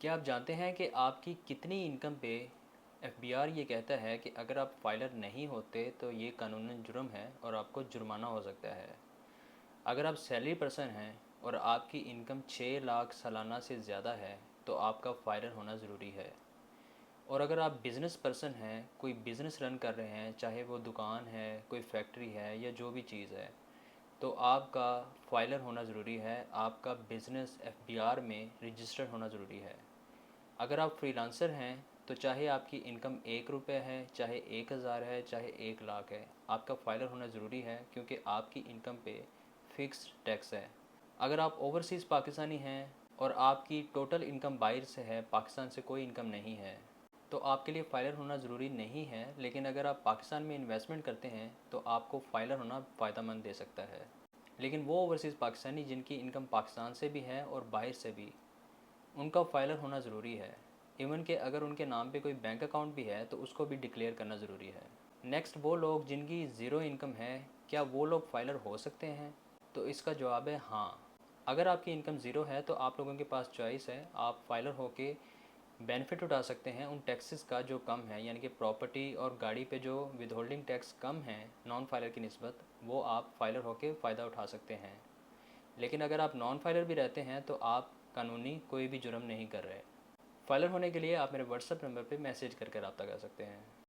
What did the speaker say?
क्या आप जानते हैं कि आपकी कितनी इनकम पे एफबीआर ये कहता है कि अगर आप फाइलर नहीं होते तो ये कानूनन जुर्म है और आपको जुर्माना हो सकता है। अगर आप सैलरी पर्सन हैं और आपकी इनकम 6 लाख सालाना से ज़्यादा है तो आपका फाइलर होना ज़रूरी है। और अगर आप बिज़नेस पर्सन हैं, कोई बिज़नेस रन कर रहे हैं, चाहे वो दुकान है, कोई फैक्ट्री है या जो भी चीज़ है, तो आपका फाइलर होना ज़रूरी है। आपका बिज़नेस एफबीआर में रजिस्टर्ड होना ज़रूरी है। अगर आप फ्रीलांसर हैं तो चाहे आपकी इनकम 1 रुपये है, चाहे 1000 है, चाहे 1 लाख है, आपका फाइलर होना ज़रूरी है क्योंकि आपकी इनकम पे फ़िक्स्ड टैक्स है। अगर आप ओवरसीज़ पाकिस्तानी हैं और आपकी टोटल इनकम बाहर से है, पाकिस्तान से कोई इनकम नहीं है, तो आपके लिए फ़ाइलर होना ज़रूरी नहीं है। लेकिन अगर आप पाकिस्तान में इन्वेस्टमेंट करते हैं तो आपको फ़ाइलर होना फ़ायदेमंद दे सकता है। लेकिन वो ओवरसीज़ पाकिस्तानी जिनकी इनकम पाकिस्तान से भी है और बाहर से भी, उनका फाइलर होना ज़रूरी है। इवन कि अगर उनके नाम पे कोई बैंक अकाउंट भी है तो उसको भी डिक्लेयर करना ज़रूरी है। नेक्स्ट, वो लोग जिनकी ज़ीरो इनकम है, क्या वो लोग फाइलर हो सकते हैं? तो इसका जवाब है हाँ। अगर आपकी इनकम ज़ीरो है तो आप लोगों के पास चॉइस है, आप फाइलर होके बेनिफिट उठा सकते हैं उन टैक्सेस का जो कम है, यानी कि प्रॉपर्टी और गाड़ी पे जो विदहोल्डिंग टैक्स कम है नॉन फाइलर की निस्बत, वो आप फाइलर होके फ़ायदा उठा सकते हैं। लेकिन अगर आप नॉन फाइलर भी रहते हैं तो आप कानूनी कोई भी जुर्म नहीं कर रहे। फाइलर होने के लिए आप मेरे व्हाट्सएप नंबर पे मैसेज करके रब्ता कर सकते हैं।